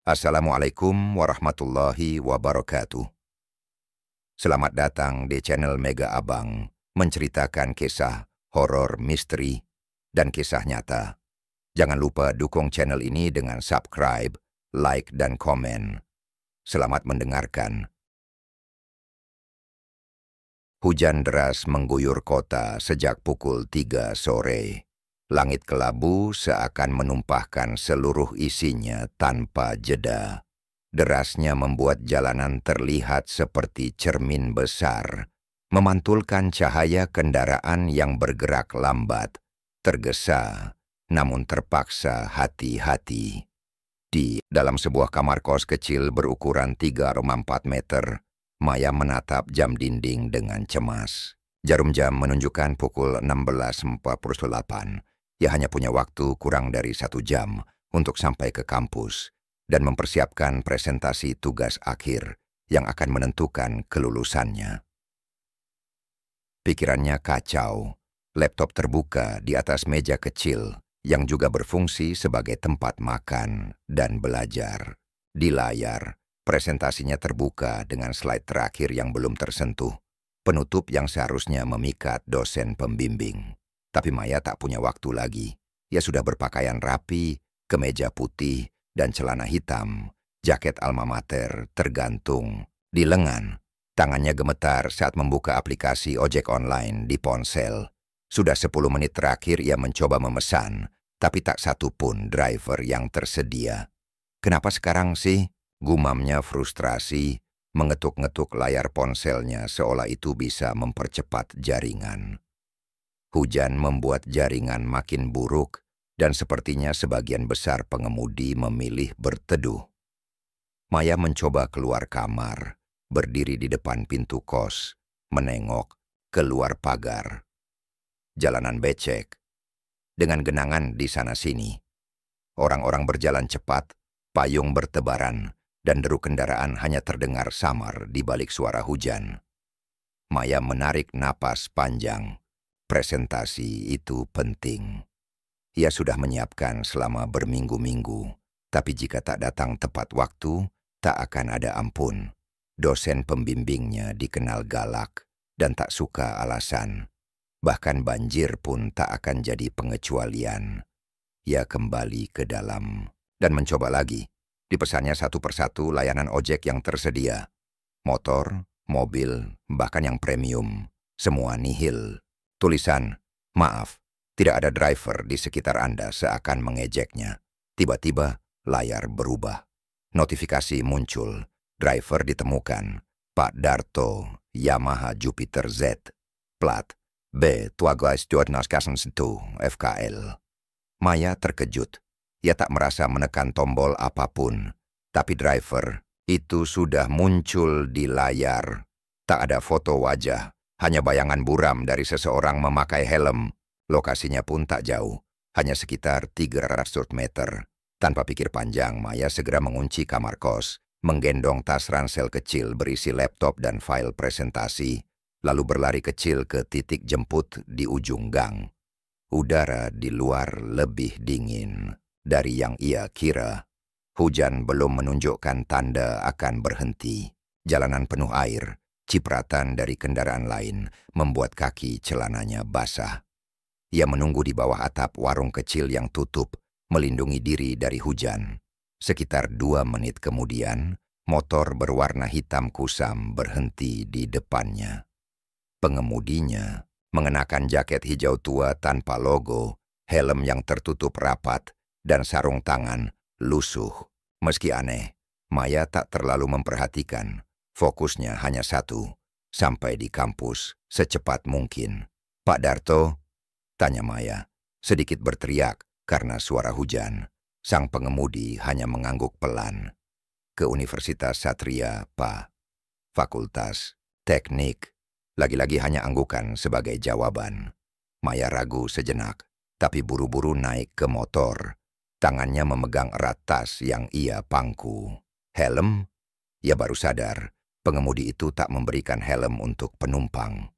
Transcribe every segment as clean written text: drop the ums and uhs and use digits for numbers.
Assalamualaikum warahmatullahi wabarakatuh. Selamat datang di channel Mega Abang, menceritakan kisah horor, misteri, dan kisah nyata. Jangan lupa dukung channel ini dengan subscribe, like, dan komen. Selamat mendengarkan. Hujan deras mengguyur kota sejak pukul 3 sore. Langit kelabu seakan menumpahkan seluruh isinya tanpa jeda. Derasnya membuat jalanan terlihat seperti cermin besar, memantulkan cahaya kendaraan yang bergerak lambat, tergesa, namun terpaksa hati-hati. Di dalam sebuah kamar kos kecil berukuran 3,4 meter, Maya menatap jam dinding dengan cemas. Jarum jam menunjukkan pukul 16.48. Ia hanya punya waktu kurang dari 1 jam untuk sampai ke kampus dan mempersiapkan presentasi tugas akhir yang akan menentukan kelulusannya. Pikirannya kacau. Laptop terbuka di atas meja kecil yang juga berfungsi sebagai tempat makan dan belajar. Di layar, presentasinya terbuka dengan slide terakhir yang belum tersentuh, penutup yang seharusnya memikat dosen pembimbing. Tapi Maya tak punya waktu lagi. Ia sudah berpakaian rapi, kemeja putih, dan celana hitam. Jaket alma mater tergantung di lengan. Tangannya gemetar saat membuka aplikasi ojek online di ponsel. Sudah 10 menit terakhir ia mencoba memesan, tapi tak satu pun driver yang tersedia. Kenapa sekarang sih? Gumamnya frustrasi, mengetuk-ngetuk layar ponselnya seolah itu bisa mempercepat jaringan. Hujan membuat jaringan makin buruk dan sepertinya sebagian besar pengemudi memilih berteduh. Maya mencoba keluar kamar, berdiri di depan pintu kos, menengok keluar pagar. Jalanan becek, dengan genangan di sana-sini. Orang-orang berjalan cepat, payung bertebaran, dan deru kendaraan hanya terdengar samar di balik suara hujan. Maya menarik napas panjang. Presentasi itu penting. Ia sudah menyiapkan selama berminggu-minggu, tapi jika tak datang tepat waktu, tak akan ada ampun. Dosen pembimbingnya dikenal galak dan tak suka alasan. Bahkan banjir pun tak akan jadi pengecualian. Ia kembali ke dalam dan mencoba lagi. Dipesannya satu persatu layanan ojek yang tersedia. Motor, mobil, bahkan yang premium. Semua nihil. Tulisan, "Maaf, tidak ada driver di sekitar Anda," seakan mengejeknya. Tiba-tiba, layar berubah. Notifikasi muncul. Driver ditemukan. Pak Darto, Yamaha Jupiter Z. Plat B1221 FKL. Maya terkejut. Ia tak merasa menekan tombol apapun. Tapi driver itu sudah muncul di layar. Tak ada foto wajah. Hanya bayangan buram dari seseorang memakai helm. Lokasinya pun tak jauh, hanya sekitar 300 meter. Tanpa pikir panjang, Maya segera mengunci kamar kos, menggendong tas ransel kecil berisi laptop dan file presentasi, lalu berlari kecil ke titik jemput di ujung gang. Udara di luar lebih dingin dari yang ia kira. Hujan belum menunjukkan tanda akan berhenti. Jalanan penuh air. Cipratan dari kendaraan lain membuat kaki celananya basah. Ia menunggu di bawah atap warung kecil yang tutup, melindungi diri dari hujan. Sekitar 2 menit kemudian, motor berwarna hitam kusam berhenti di depannya. Pengemudinya mengenakan jaket hijau tua tanpa logo, helm yang tertutup rapat, dan sarung tangan lusuh. Meski aneh, Maya tak terlalu memperhatikan. Fokusnya hanya satu, sampai di kampus secepat mungkin. "Pak Darto?" tanya Maya, sedikit berteriak karena suara hujan. Sang pengemudi hanya mengangguk pelan. "Ke Universitas Satria, Pak. Fakultas Teknik." Lagi-lagi hanya anggukan sebagai jawaban. Maya ragu sejenak, tapi buru-buru naik ke motor. Tangannya memegang erat tas yang ia pangku. Helm? Ia baru sadar. Pengemudi itu tak memberikan helm untuk penumpang.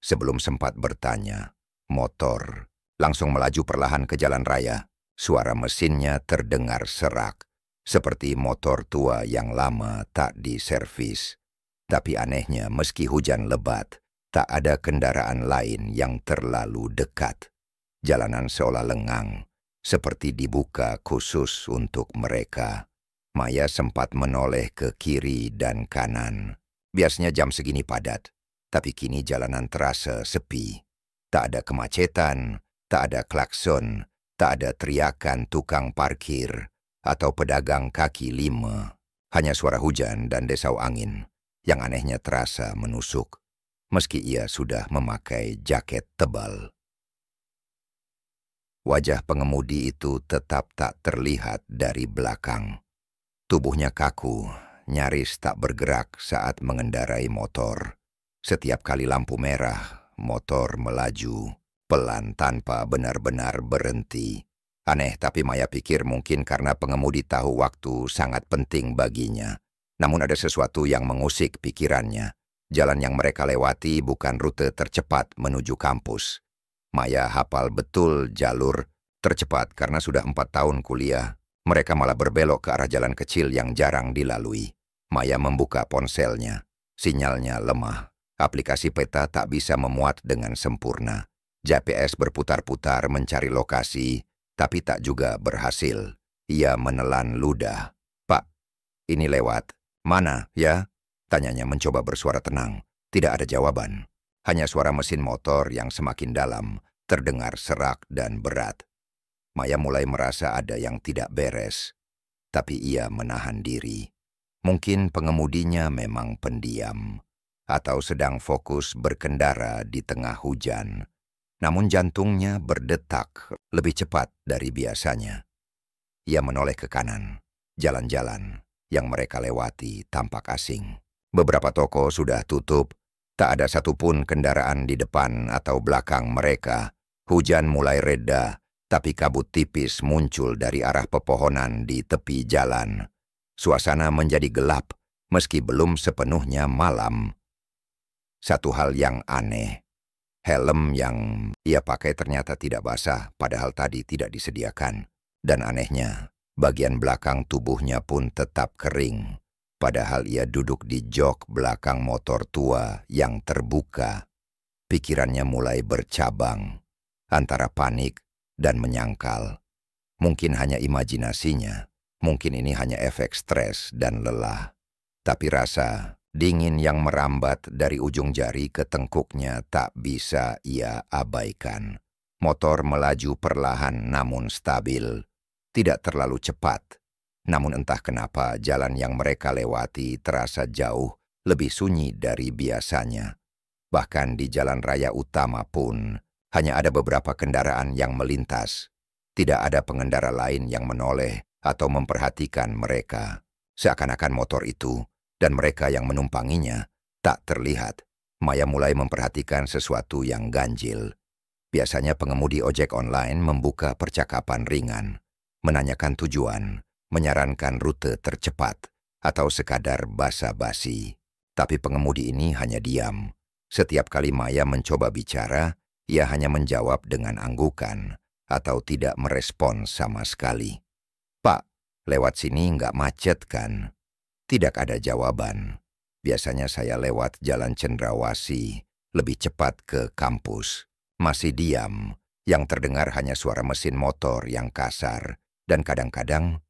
Sebelum sempat bertanya, motor langsung melaju perlahan ke jalan raya. Suara mesinnya terdengar serak. seperti motor tua yang lama tak diservis. Tapi anehnya meski hujan lebat, tak ada kendaraan lain yang terlalu dekat. Jalanan seolah lengang, seperti dibuka khusus untuk mereka. Maya sempat menoleh ke kiri dan kanan. Biasanya jam segini padat, tapi kini jalanan terasa sepi. Tak ada kemacetan, tak ada klakson, tak ada teriakan tukang parkir atau pedagang kaki lima. Hanya suara hujan dan desau angin yang anehnya terasa menusuk, meski ia sudah memakai jaket tebal. Wajah pengemudi itu tetap tak terlihat dari belakang. Tubuhnya kaku, nyaris tak bergerak saat mengendarai motor. Setiap kali lampu merah, motor melaju, pelan tanpa benar-benar berhenti. Aneh, tapi Maya pikir mungkin karena pengemudi tahu waktu sangat penting baginya. Namun ada sesuatu yang mengusik pikirannya. Jalan yang mereka lewati bukan rute tercepat menuju kampus. Maya hafal betul jalur tercepat karena sudah 4 tahun kuliah. Mereka malah berbelok ke arah jalan kecil yang jarang dilalui. Maya membuka ponselnya. Sinyalnya lemah. Aplikasi peta tak bisa memuat dengan sempurna. GPS berputar-putar mencari lokasi, tapi tak juga berhasil. Ia menelan ludah. "Pak, ini lewat. Mana, ya?" tanyanya mencoba bersuara tenang. Tidak ada jawaban. Hanya suara mesin motor yang semakin dalam, terdengar serak dan berat. Maya mulai merasa ada yang tidak beres, tapi ia menahan diri. Mungkin pengemudinya memang pendiam, atau sedang fokus berkendara di tengah hujan. Namun jantungnya berdetak lebih cepat dari biasanya. Ia menoleh ke kanan. Jalan-jalan yang mereka lewati tampak asing. Beberapa toko sudah tutup. Tak ada satupun kendaraan di depan atau belakang mereka. Hujan mulai reda, tapi kabut tipis muncul dari arah pepohonan di tepi jalan. Suasana menjadi gelap, meski belum sepenuhnya malam. Satu hal yang aneh. Helm yang ia pakai ternyata tidak basah, padahal tadi tidak disediakan. Dan anehnya, bagian belakang tubuhnya pun tetap kering. Padahal ia duduk di jok belakang motor tua yang terbuka. Pikirannya mulai bercabang, antara panik dan menyangkal. Mungkin hanya imajinasinya, mungkin ini hanya efek stres dan lelah. Tapi rasa dingin yang merambat dari ujung jari ke tengkuknya tak bisa ia abaikan. Motor melaju perlahan namun stabil, tidak terlalu cepat. Namun entah kenapa jalan yang mereka lewati terasa jauh lebih sunyi dari biasanya. Bahkan di jalan raya utama pun hanya ada beberapa kendaraan yang melintas. Tidak ada pengendara lain yang menoleh atau memperhatikan mereka. Seakan-akan motor itu dan mereka yang menumpanginya tak terlihat. Maya mulai memperhatikan sesuatu yang ganjil. Biasanya pengemudi ojek online membuka percakapan ringan, menanyakan tujuan, menyarankan rute tercepat, atau sekadar basa-basi. Tapi pengemudi ini hanya diam. Setiap kali Maya mencoba bicara, ia hanya menjawab dengan anggukan atau tidak merespon sama sekali. "Pak, lewat sini nggak macet kan?" Tidak ada jawaban. Biasanya saya lewat jalan Cendrawasih, lebih cepat ke kampus. Masih diam, yang terdengar hanya suara mesin motor yang kasar, dan kadang-kadang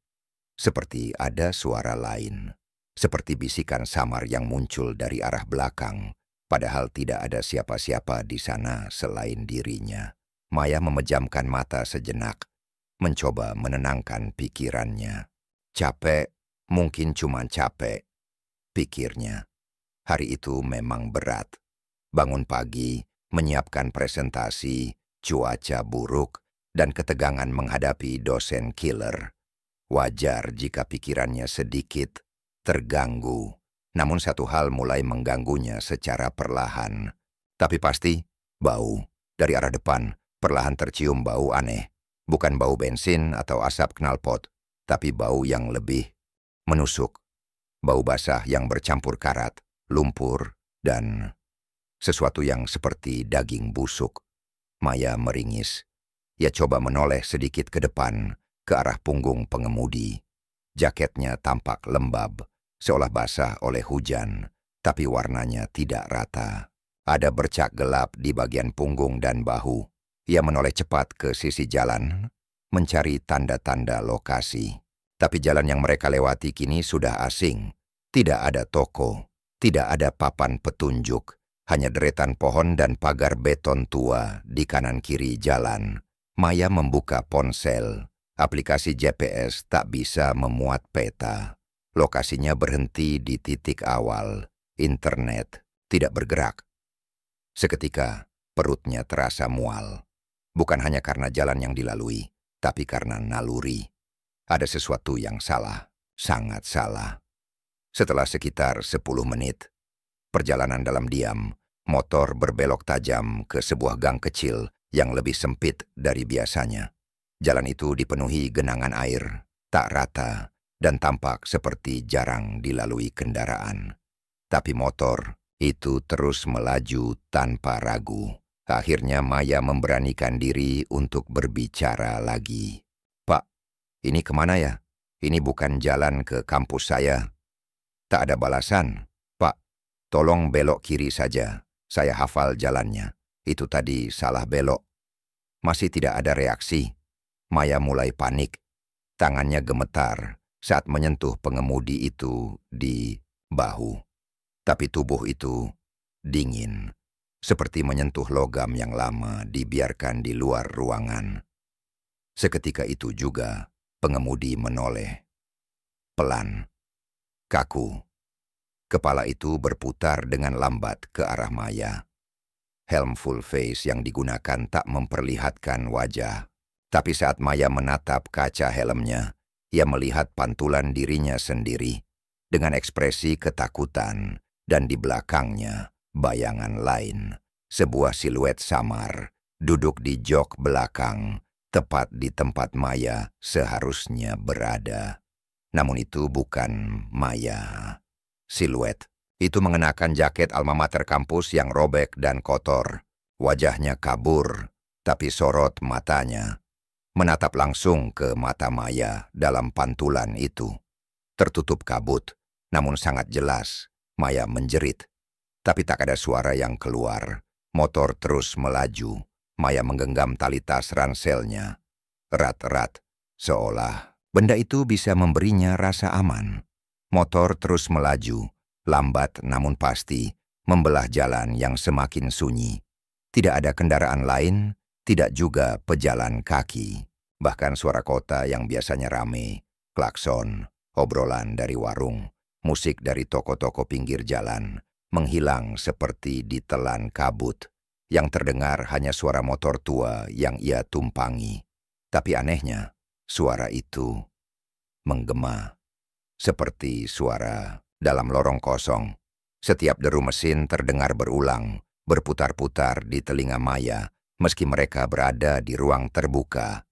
seperti ada suara lain. Seperti bisikan samar yang muncul dari arah belakang, padahal tidak ada siapa-siapa di sana selain dirinya. Maya memejamkan mata sejenak, mencoba menenangkan pikirannya. Capek. Mungkin cuma capek, pikirnya. Hari itu memang berat. Bangun pagi, menyiapkan presentasi, cuaca buruk, dan ketegangan menghadapi dosen killer. Wajar jika pikirannya sedikit terganggu. Namun satu hal mulai mengganggunya secara perlahan. Tapi pasti, bau. Dari arah depan, perlahan tercium bau aneh. Bukan bau bensin atau asap knalpot, tapi bau yang lebih menusuk, bau basah yang bercampur karat, lumpur, dan sesuatu yang seperti daging busuk. Maya meringis. Ia coba menoleh sedikit ke depan, ke arah punggung pengemudi. Jaketnya tampak lembab, seolah basah oleh hujan, tapi warnanya tidak rata. Ada bercak gelap di bagian punggung dan bahu. Ia menoleh cepat ke sisi jalan, mencari tanda-tanda lokasi. Tapi jalan yang mereka lewati kini sudah asing. Tidak ada toko, tidak ada papan petunjuk, hanya deretan pohon dan pagar beton tua di kanan kiri jalan. Maya membuka ponsel. Aplikasi GPS tak bisa memuat peta. Lokasinya berhenti di titik awal. Internet tidak bergerak. Seketika, perutnya terasa mual. Bukan hanya karena jalan yang dilalui, tapi karena naluri. Ada sesuatu yang salah, sangat salah. Setelah sekitar 10 menit, perjalanan dalam diam, motor berbelok tajam ke sebuah gang kecil yang lebih sempit dari biasanya. Jalan itu dipenuhi genangan air, tak rata, dan tampak seperti jarang dilalui kendaraan. Tapi motor itu terus melaju tanpa ragu. Akhirnya Maya memberanikan diri untuk berbicara lagi. "Pak, ini kemana ya? Ini bukan jalan ke kampus saya." Tak ada balasan. "Pak, tolong belok kiri saja. Saya hafal jalannya. Itu tadi salah belok." Masih tidak ada reaksi. Maya mulai panik. Tangannya gemetar saat menyentuh pengemudi itu di bahu. Tapi tubuh itu dingin, seperti menyentuh logam yang lama dibiarkan di luar ruangan. Seketika itu juga pengemudi menoleh. Pelan, kaku. Kepala itu berputar dengan lambat ke arah Maya. Helm full face yang digunakan tak memperlihatkan wajah. Tapi saat Maya menatap kaca helmnya, ia melihat pantulan dirinya sendiri dengan ekspresi ketakutan. Dan di belakangnya, bayangan lain. Sebuah siluet samar, duduk di jok belakang, tepat di tempat Maya seharusnya berada. Namun itu bukan Maya. Siluet itu mengenakan jaket alma mater kampus yang robek dan kotor. Wajahnya kabur, tapi sorot matanya menatap langsung ke mata Maya dalam pantulan itu. Tertutup kabut, namun sangat jelas. Maya menjerit, tapi tak ada suara yang keluar. Motor terus melaju. Maya menggenggam tali tas ranselnya. Erat-erat, seolah benda itu bisa memberinya rasa aman. Motor terus melaju, lambat namun pasti, membelah jalan yang semakin sunyi. Tidak ada kendaraan lain, tidak juga pejalan kaki. Bahkan suara kota yang biasanya rame, klakson, obrolan dari warung, musik dari toko-toko pinggir jalan, menghilang seperti ditelan kabut. Yang terdengar hanya suara motor tua yang ia tumpangi. Tapi anehnya, suara itu menggema. Seperti suara dalam lorong kosong. Setiap deru mesin terdengar berulang, berputar-putar di telinga Maya, meski mereka berada di ruang terbuka.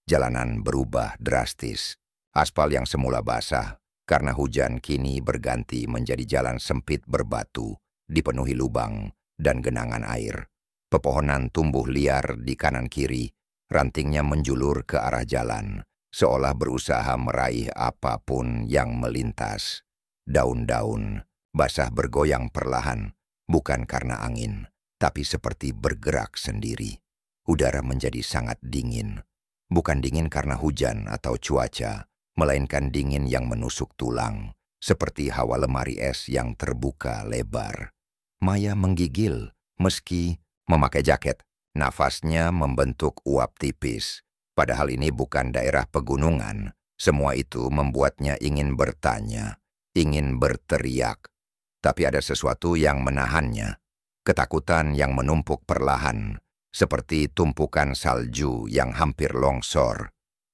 Jalanan berubah drastis. Aspal yang semula basah, karena hujan kini berganti menjadi jalan sempit berbatu, dipenuhi lubang dan genangan air. Pepohonan tumbuh liar di kanan kiri, rantingnya menjulur ke arah jalan, seolah berusaha meraih apapun yang melintas. Daun-daun basah bergoyang perlahan, bukan karena angin, tapi seperti bergerak sendiri. Udara menjadi sangat dingin, bukan dingin karena hujan atau cuaca, melainkan dingin yang menusuk tulang, seperti hawa lemari es yang terbuka lebar. Maya menggigil meski memakai jaket. Nafasnya membentuk uap tipis. Padahal ini bukan daerah pegunungan. Semua itu membuatnya ingin bertanya, ingin berteriak. Tapi ada sesuatu yang menahannya. Ketakutan yang menumpuk perlahan, seperti tumpukan salju yang hampir longsor.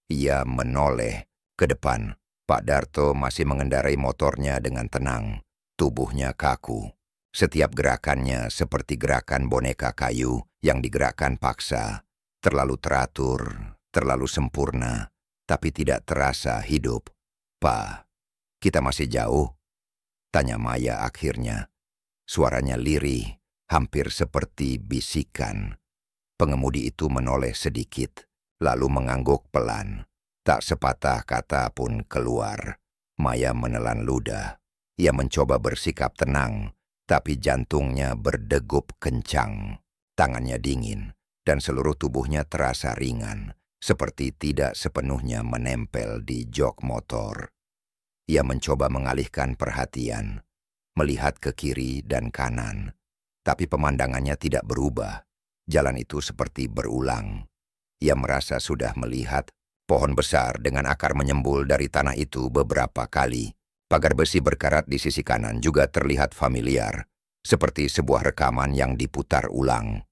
Ia menoleh ke depan. Pak Darto masih mengendarai motornya dengan tenang. Tubuhnya kaku. Setiap gerakannya seperti gerakan boneka kayu yang digerakkan paksa. Terlalu teratur, terlalu sempurna, tapi tidak terasa hidup. "Pak, kita masih jauh?" tanya Maya akhirnya. Suaranya lirih, hampir seperti bisikan. Pengemudi itu menoleh sedikit, lalu mengangguk pelan. Tak sepatah kata pun keluar. Maya menelan ludah. Ia mencoba bersikap tenang, tapi jantungnya berdegup kencang. Tangannya dingin, dan seluruh tubuhnya terasa ringan, seperti tidak sepenuhnya menempel di jok motor. Ia mencoba mengalihkan perhatian, melihat ke kiri dan kanan, tapi pemandangannya tidak berubah. Jalan itu seperti berulang. Ia merasa sudah melihat pohon besar dengan akar menyembul dari tanah itu beberapa kali. Pagar besi berkarat di sisi kanan juga terlihat familiar, seperti sebuah rekaman yang diputar ulang.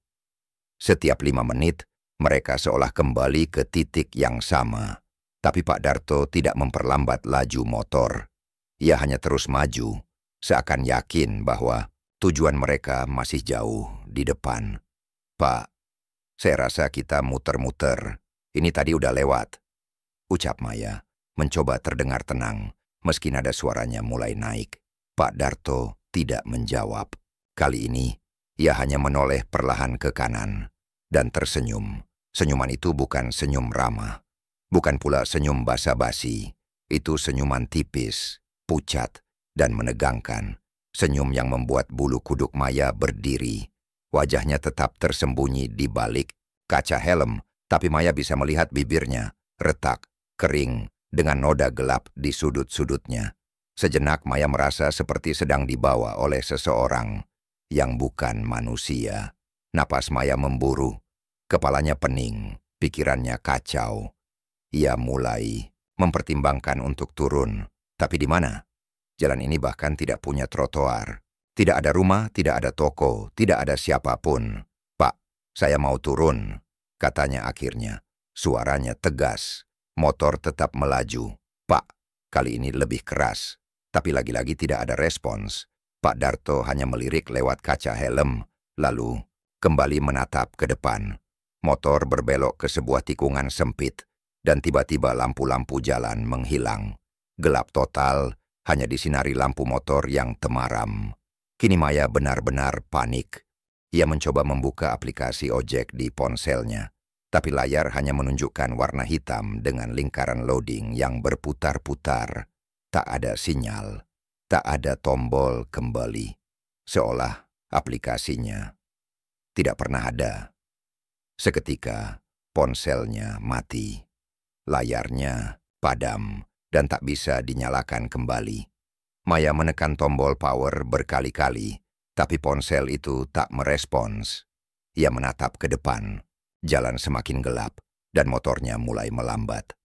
Setiap 5 menit, mereka seolah kembali ke titik yang sama. Tapi Pak Darto tidak memperlambat laju motor. Ia hanya terus maju, seakan yakin bahwa tujuan mereka masih jauh di depan. "Pak, saya rasa kita muter-muter. Ini tadi udah lewat," ucap Maya, mencoba terdengar tenang, meski nada suaranya mulai naik. Pak Darto tidak menjawab. Kali ini, ia hanya menoleh perlahan ke kanan dan tersenyum. Senyuman itu bukan senyum ramah, bukan pula senyum basa-basi. Itu senyuman tipis, pucat, dan menegangkan. Senyum yang membuat bulu kuduk Maya berdiri. Wajahnya tetap tersembunyi di balik kaca helm, tapi Maya bisa melihat bibirnya, retak, kering, dengan noda gelap di sudut-sudutnya. Sejenak Maya merasa seperti sedang dibawa oleh seseorang yang bukan manusia. Napas Maya memburu, kepalanya pening, pikirannya kacau. Ia mulai mempertimbangkan untuk turun, tapi di mana? Jalan ini bahkan tidak punya trotoar. Tidak ada rumah, tidak ada toko, tidak ada siapapun. "Pak, saya mau turun," katanya akhirnya. Suaranya tegas. Motor tetap melaju. "Pak," kali ini lebih keras. Tapi lagi-lagi tidak ada respons. Pak Darto hanya melirik lewat kaca helm, lalu kembali menatap ke depan. Motor berbelok ke sebuah tikungan sempit, dan tiba-tiba lampu-lampu jalan menghilang. Gelap total, hanya disinari lampu motor yang temaram. Kini Maya benar-benar panik. Ia mencoba membuka aplikasi ojek di ponselnya, tapi layar hanya menunjukkan warna hitam dengan lingkaran loading yang berputar-putar. Tak ada sinyal, tak ada tombol kembali. Seolah aplikasinya tidak pernah ada. Seketika, ponselnya mati. Layarnya padam dan tak bisa dinyalakan kembali. Maya menekan tombol power berkali-kali, tapi ponsel itu tak merespons. Ia menatap ke depan. Jalan semakin gelap, dan motornya mulai melambat.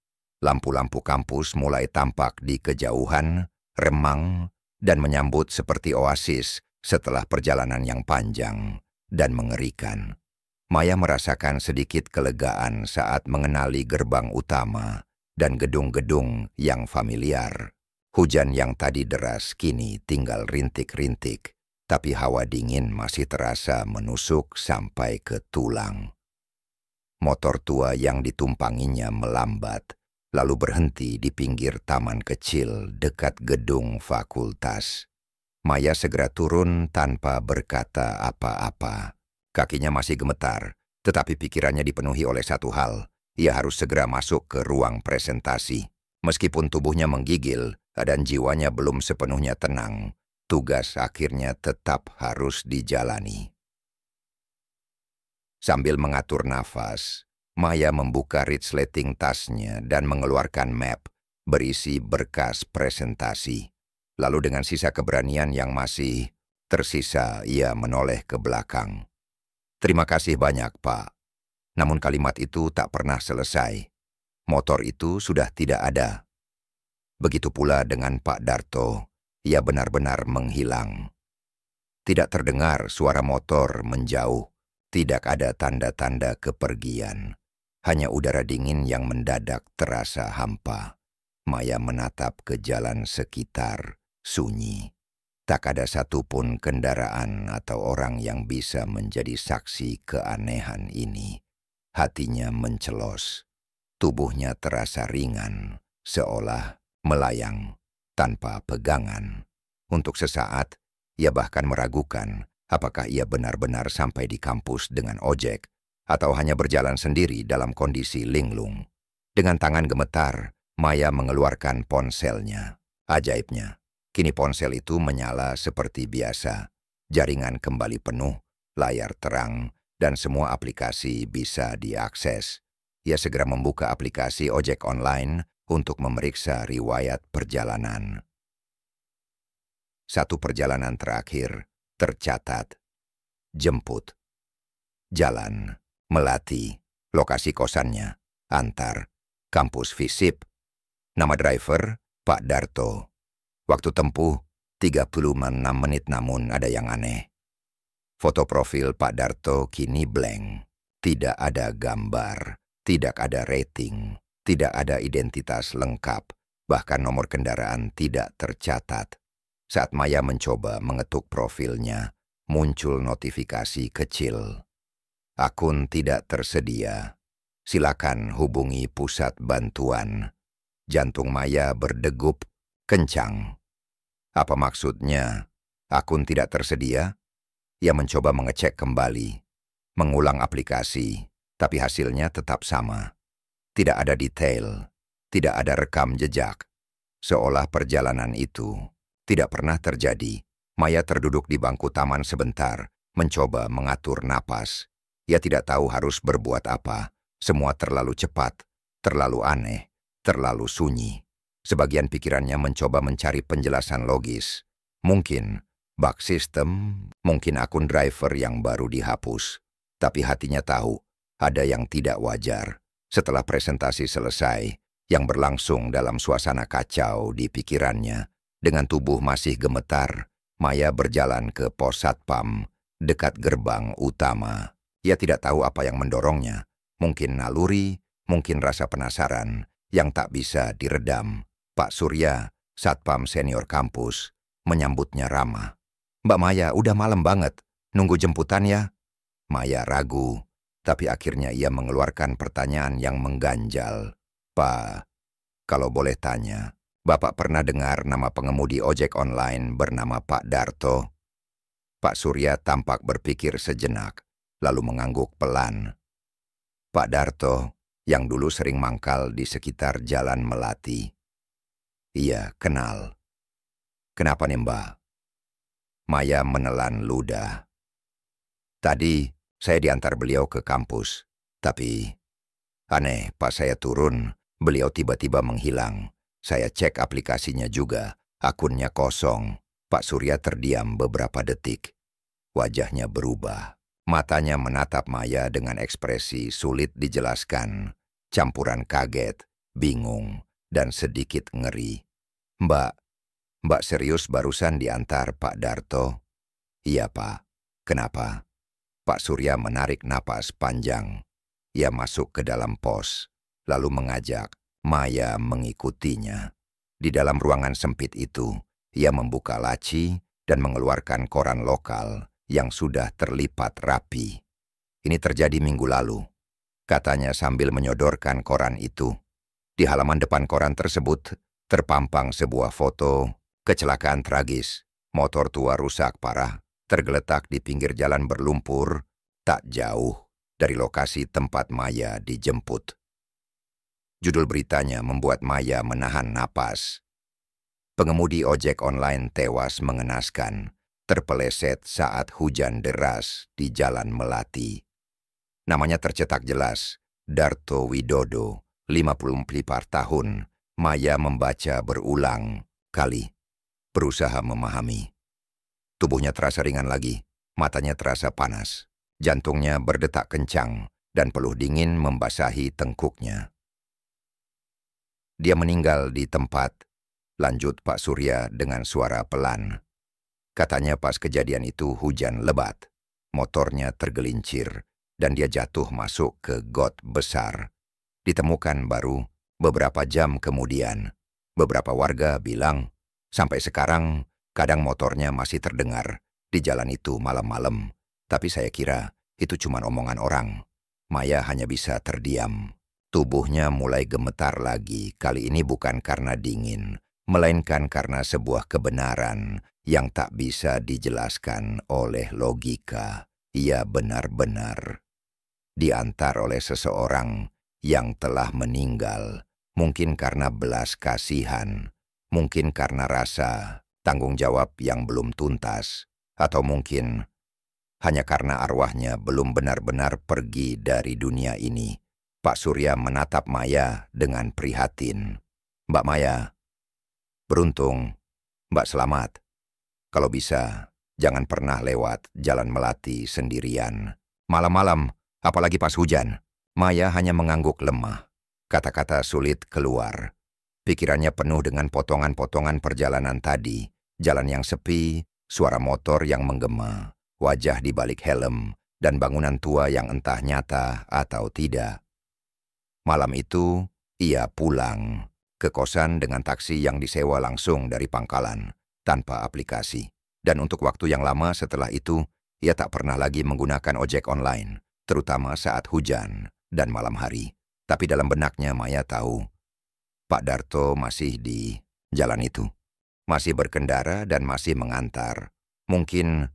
Lampu-lampu kampus mulai tampak di kejauhan, remang, dan menyambut seperti oasis setelah perjalanan yang panjang dan mengerikan. Maya merasakan sedikit kelegaan saat mengenali gerbang utama dan gedung-gedung yang familiar. Hujan yang tadi deras kini tinggal rintik-rintik, tapi hawa dingin masih terasa menusuk sampai ke tulang. Motor tua yang ditumpanginya melambat, lalu berhenti di pinggir taman kecil dekat gedung fakultas. Maya segera turun tanpa berkata apa-apa. Kakinya masih gemetar, tetapi pikirannya dipenuhi oleh satu hal. Ia harus segera masuk ke ruang presentasi. Meskipun tubuhnya menggigil dan jiwanya belum sepenuhnya tenang, tugas akhirnya tetap harus dijalani. Sambil mengatur nafas, Maya membuka resleting tasnya dan mengeluarkan map berisi berkas presentasi. Lalu dengan sisa keberanian yang masih tersisa, ia menoleh ke belakang. "Terima kasih banyak, Pak." Namun kalimat itu tak pernah selesai. Motor itu sudah tidak ada. Begitu pula dengan Pak Darto, ia benar-benar menghilang. Tidak terdengar suara motor menjauh, tidak ada tanda-tanda kepergian. Hanya udara dingin yang mendadak terasa hampa. Maya menatap ke jalan sekitar, sunyi. Tak ada satupun kendaraan atau orang yang bisa menjadi saksi keanehan ini. Hatinya mencelos. Tubuhnya terasa ringan, seolah melayang tanpa pegangan. Untuk sesaat, ia bahkan meragukan apakah ia benar-benar sampai di kampus dengan ojek atau hanya berjalan sendiri dalam kondisi linglung. Dengan tangan gemetar, Maya mengeluarkan ponselnya. Ajaibnya, kini ponsel itu menyala seperti biasa. Jaringan kembali penuh, layar terang, dan semua aplikasi bisa diakses. Ia segera membuka aplikasi ojek online untuk memeriksa riwayat perjalanan. Satu perjalanan terakhir tercatat. Jemput. Jalan. Melati. Lokasi kosannya. Antar. Kampus FISIP. Nama driver, Pak Darto. Waktu tempuh, 36 menit namun ada yang aneh. Foto profil Pak Darto kini blank. Tidak ada gambar, tidak ada rating, tidak ada identitas lengkap, bahkan nomor kendaraan tidak tercatat. Saat Maya mencoba mengetuk profilnya, muncul notifikasi kecil. Akun tidak tersedia. Silakan hubungi pusat bantuan. Jantung Maya berdegup kencang. Apa maksudnya? Akun tidak tersedia? Ia mencoba mengecek kembali, mengulang aplikasi, tapi hasilnya tetap sama. Tidak ada detail, tidak ada rekam jejak. Seolah perjalanan itu tidak pernah terjadi. Maya terduduk di bangku taman sebentar, mencoba mengatur napas. Ia tidak tahu harus berbuat apa. Semua terlalu cepat, terlalu aneh, terlalu sunyi. Sebagian pikirannya mencoba mencari penjelasan logis. Mungkin bug sistem, mungkin akun driver yang baru dihapus. Tapi hatinya tahu, ada yang tidak wajar. Setelah presentasi selesai, yang berlangsung dalam suasana kacau di pikirannya, dengan tubuh masih gemetar, Maya berjalan ke pos satpam, dekat gerbang utama. Ia tidak tahu apa yang mendorongnya. Mungkin naluri, mungkin rasa penasaran yang tak bisa diredam. Pak Surya, satpam senior kampus, menyambutnya ramah. "Mbak Maya, udah malam banget. Nunggu jemputan ya?" Maya ragu, tapi akhirnya ia mengeluarkan pertanyaan yang mengganjal. "Pak, kalau boleh tanya, Bapak pernah dengar nama pengemudi ojek online bernama Pak Darto?" Pak Surya tampak berpikir sejenak, lalu mengangguk pelan. Pak Darto, yang dulu sering mangkal di sekitar Jalan Melati. "Iya, kenal." "Kenapa nih, Mbak?" Maya menelan ludah. "Tadi saya diantar beliau ke kampus, tapi aneh, pas saya turun, beliau tiba-tiba menghilang. Saya cek aplikasinya juga, akunnya kosong." Pak Surya terdiam beberapa detik. Wajahnya berubah. Matanya menatap Maya dengan ekspresi sulit dijelaskan, campuran kaget, bingung, dan sedikit ngeri. Mbak serius barusan diantar Pak Darto?" "Iya, Pak. Kenapa?" Pak Surya menarik napas panjang. Ia masuk ke dalam pos, lalu mengajak Maya mengikutinya. Di dalam ruangan sempit itu, ia membuka laci dan mengeluarkan koran lokal yang sudah terlipat rapi. "Ini terjadi minggu lalu," katanya sambil menyodorkan koran itu. Di halaman depan koran tersebut terpampang sebuah foto kecelakaan tragis. Motor tua rusak parah, tergeletak di pinggir jalan berlumpur, tak jauh dari lokasi tempat Maya dijemput. Judul beritanya membuat Maya menahan napas. Pengemudi ojek online tewas mengenaskan, terpeleset saat hujan deras di Jalan Melati. Namanya tercetak jelas, Darto Widodo, 54 tahun. Maya membaca berulang kali, berusaha memahami. Tubuhnya terasa ringan lagi, matanya terasa panas. Jantungnya berdetak kencang, dan peluh dingin membasahi tengkuknya. "Dia meninggal di tempat," lanjut Pak Surya dengan suara pelan. Katanya pas kejadian itu hujan lebat. Motornya tergelincir, dan dia jatuh masuk ke got besar. Ditemukan baru beberapa jam kemudian. Beberapa warga bilang, sampai sekarang kadang motornya masih terdengar di jalan itu malam-malam. Tapi saya kira itu cuma omongan orang. Maya hanya bisa terdiam. Tubuhnya mulai gemetar lagi, kali ini bukan karena dingin, melainkan karena sebuah kebenaran yang tak bisa dijelaskan oleh logika. Ia benar-benar diantar oleh seseorang yang telah meninggal, mungkin karena belas kasihan, mungkin karena rasa tanggung jawab yang belum tuntas, atau mungkin hanya karena arwahnya belum benar-benar pergi dari dunia ini. Pak Surya menatap Maya dengan prihatin. "Mbak Maya, beruntung, Mbak selamat. Kalau bisa, jangan pernah lewat Jalan Melati sendirian. Malam-malam, apalagi pas hujan." Maya hanya mengangguk lemah. Kata-kata sulit keluar. Pikirannya penuh dengan potongan-potongan perjalanan tadi. Jalan yang sepi, suara motor yang menggema, wajah di balik helm, dan bangunan tua yang entah nyata atau tidak. Malam itu, ia pulang ke kosan dengan taksi yang disewa langsung dari pangkalan, tanpa aplikasi. Dan untuk waktu yang lama setelah itu, ia tak pernah lagi menggunakan ojek online, terutama saat hujan dan malam hari. Tapi dalam benaknya Maya tahu, Pak Darto masih di jalan itu. Masih berkendara dan masih mengantar. Mungkin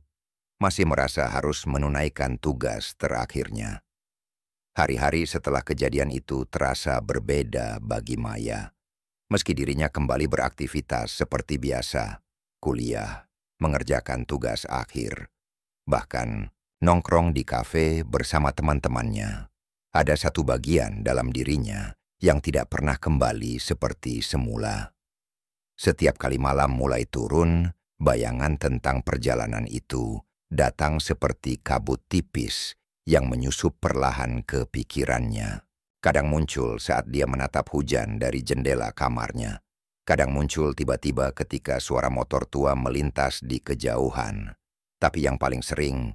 masih merasa harus menunaikan tugas terakhirnya. Hari-hari setelah kejadian itu terasa berbeda bagi Maya. Meski dirinya kembali beraktivitas seperti biasa, kuliah, mengerjakan tugas akhir, bahkan nongkrong di kafe bersama teman-temannya. Ada satu bagian dalam dirinya yang tidak pernah kembali seperti semula. Setiap kali malam mulai turun, bayangan tentang perjalanan itu datang seperti kabut tipis yang menyusup perlahan ke pikirannya. Kadang muncul saat dia menatap hujan dari jendela kamarnya. Kadang muncul tiba-tiba ketika suara motor tua melintas di kejauhan. Tapi yang paling sering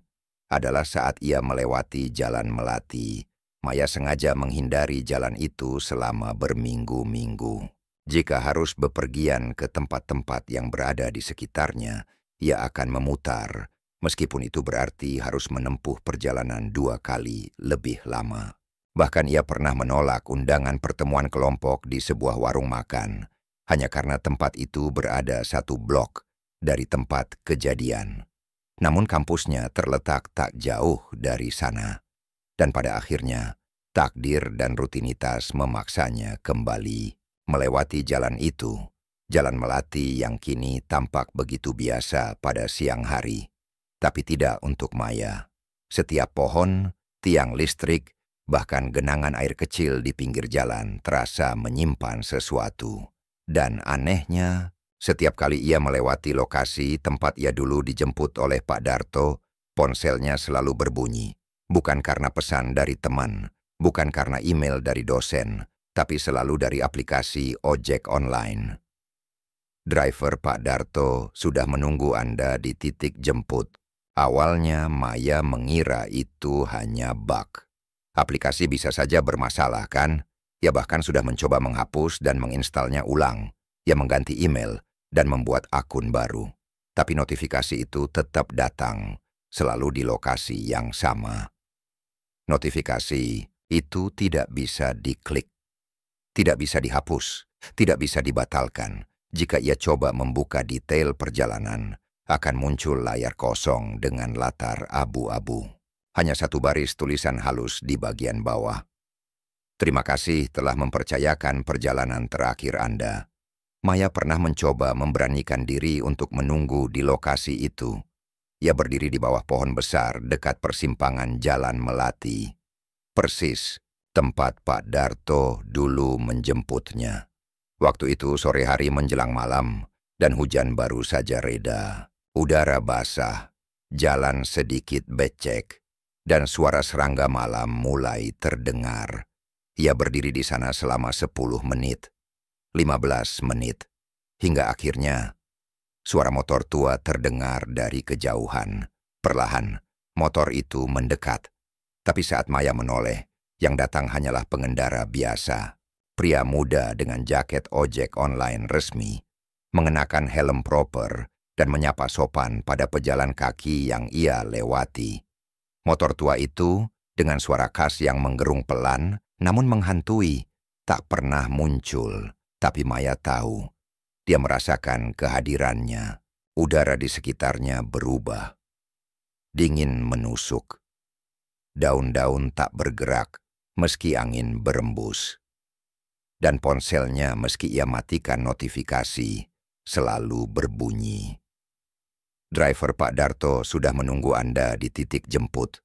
adalah saat ia melewati Jalan Melati. Maya sengaja menghindari jalan itu selama berminggu-minggu. Jika harus bepergian ke tempat-tempat yang berada di sekitarnya, ia akan memutar, meskipun itu berarti harus menempuh perjalanan 2 kali lebih lama. Bahkan ia pernah menolak undangan pertemuan kelompok di sebuah warung makan, hanya karena tempat itu berada 1 blok dari tempat kejadian. Namun kampusnya terletak tak jauh dari sana. Dan pada akhirnya, takdir dan rutinitas memaksanya kembali melewati jalan itu. Jalan Melati yang kini tampak begitu biasa pada siang hari. Tapi tidak untuk Maya. Setiap pohon, tiang listrik, bahkan genangan air kecil di pinggir jalan terasa menyimpan sesuatu. Dan anehnya, setiap kali ia melewati lokasi tempat ia dulu dijemput oleh Pak Darto, ponselnya selalu berbunyi. Bukan karena pesan dari teman, bukan karena email dari dosen, tapi selalu dari aplikasi ojek online. Driver Pak Darto sudah menunggu Anda di titik jemput. Awalnya Maya mengira itu hanya bug. Aplikasi bisa saja bermasalah kan? Ia bahkan sudah mencoba menghapus dan menginstalnya ulang. Ia mengganti email dan membuat akun baru. Tapi notifikasi itu tetap datang, selalu di lokasi yang sama. Notifikasi itu tidak bisa diklik, tidak bisa dihapus, tidak bisa dibatalkan. Jika ia coba membuka detail perjalanan, akan muncul layar kosong dengan latar abu-abu. Hanya 1 baris tulisan halus di bagian bawah. "Terima kasih telah mempercayakan perjalanan terakhir Anda." Maya pernah mencoba memberanikan diri untuk menunggu di lokasi itu. Ia berdiri di bawah pohon besar dekat persimpangan Jalan Melati. Persis tempat Pak Darto dulu menjemputnya. Waktu itu sore hari menjelang malam dan hujan baru saja reda. Udara basah, jalan sedikit becek, dan suara serangga malam mulai terdengar. Ia berdiri di sana selama 10 menit, 15 menit, hingga akhirnya suara motor tua terdengar dari kejauhan. Perlahan, motor itu mendekat. Tapi saat Maya menoleh, yang datang hanyalah pengendara biasa. Pria muda dengan jaket ojek online resmi, mengenakan helm proper, dan menyapa sopan pada pejalan kaki yang ia lewati. Motor tua itu, dengan suara khas yang menggerung pelan, namun menghantui, tak pernah muncul. Tapi Maya tahu. Dia merasakan kehadirannya. Udara di sekitarnya berubah. Dingin menusuk. Daun-daun tak bergerak, meski angin berembus. Dan ponselnya meski ia matikan notifikasi, selalu berbunyi. Driver Pak Darto sudah menunggu Anda di titik jemput.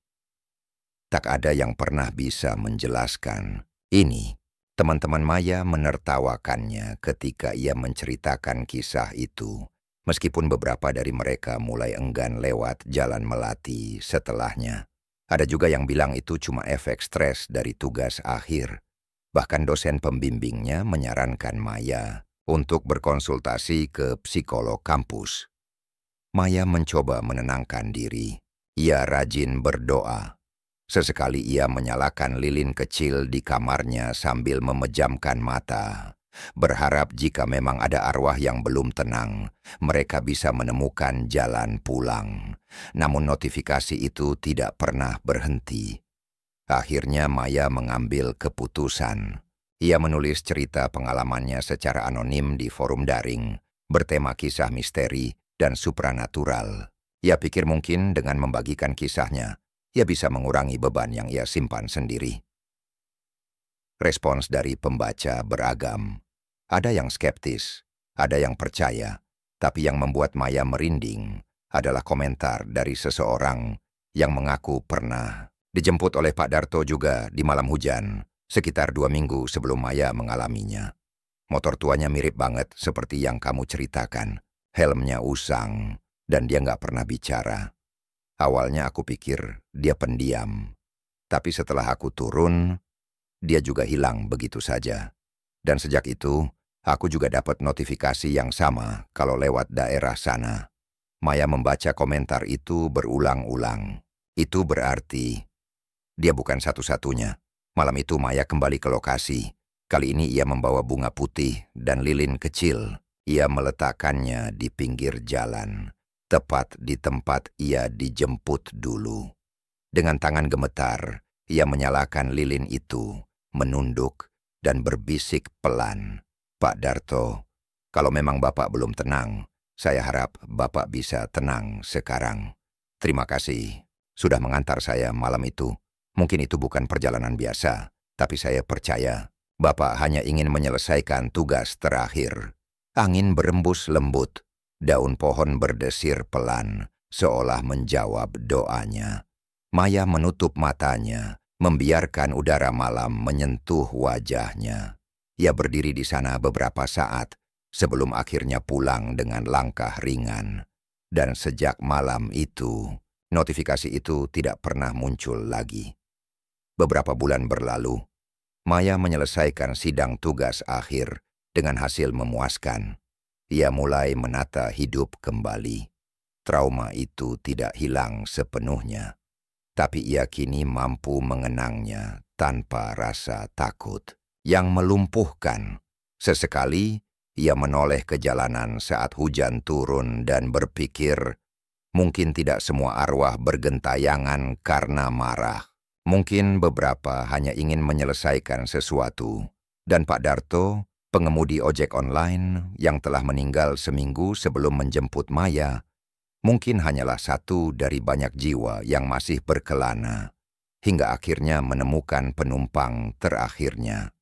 Tak ada yang pernah bisa menjelaskan. Ini, teman-teman Maya menertawakannya ketika ia menceritakan kisah itu, meskipun beberapa dari mereka mulai enggan lewat jalan Melati setelahnya. Ada juga yang bilang itu cuma efek stres dari tugas akhir. Bahkan dosen pembimbingnya menyarankan Maya untuk berkonsultasi ke psikolog kampus. Maya mencoba menenangkan diri. Ia rajin berdoa. Sesekali ia menyalakan lilin kecil di kamarnya sambil memejamkan mata, berharap jika memang ada arwah yang belum tenang, mereka bisa menemukan jalan pulang. Namun notifikasi itu tidak pernah berhenti. Akhirnya Maya mengambil keputusan. Ia menulis cerita pengalamannya secara anonim di forum daring, bertema kisah misteri dan supranatural. Ia pikir mungkin dengan membagikan kisahnya, ia bisa mengurangi beban yang ia simpan sendiri. Respons dari pembaca beragam. Ada yang skeptis, ada yang percaya, tapi yang membuat Maya merinding adalah komentar dari seseorang yang mengaku pernah dijemput oleh Pak Darto juga di malam hujan, sekitar 2 minggu sebelum Maya mengalaminya. Motor tuanya mirip banget seperti yang kamu ceritakan. Helmnya usang, dan dia nggak pernah bicara. Awalnya aku pikir dia pendiam. Tapi setelah aku turun, dia juga hilang begitu saja. Dan sejak itu, aku juga dapat notifikasi yang sama kalau lewat daerah sana. Maya membaca komentar itu berulang-ulang. Itu berarti dia bukan satu-satunya. Malam itu Maya kembali ke lokasi. Kali ini ia membawa bunga putih dan lilin kecil. Ia meletakkannya di pinggir jalan, tepat di tempat ia dijemput dulu. Dengan tangan gemetar, ia menyalakan lilin itu, menunduk, dan berbisik pelan. Pak Darto, kalau memang Bapak belum tenang, saya harap Bapak bisa tenang sekarang. Terima kasih sudah mengantar saya malam itu. Mungkin itu bukan perjalanan biasa, tapi saya percaya Bapak hanya ingin menyelesaikan tugas terakhir. Angin berembus lembut, daun pohon berdesir pelan, seolah menjawab doanya. Maya menutup matanya, membiarkan udara malam menyentuh wajahnya. Ia berdiri di sana beberapa saat, sebelum akhirnya pulang dengan langkah ringan. Dan sejak malam itu, notifikasi itu tidak pernah muncul lagi. Beberapa bulan berlalu, Maya menyelesaikan sidang tugas akhir dengan hasil memuaskan. Ia mulai menata hidup kembali. Trauma itu tidak hilang sepenuhnya, tapi ia kini mampu mengenangnya tanpa rasa takut yang melumpuhkan. Sesekali, ia menoleh ke jalanan saat hujan turun dan berpikir, mungkin tidak semua arwah bergentayangan karena marah. Mungkin beberapa hanya ingin menyelesaikan sesuatu. Dan Pak Darto, pengemudi ojek online yang telah meninggal seminggu sebelum menjemput Maya, mungkin hanyalah satu dari banyak jiwa yang masih berkelana, hingga akhirnya menemukan penumpang terakhirnya.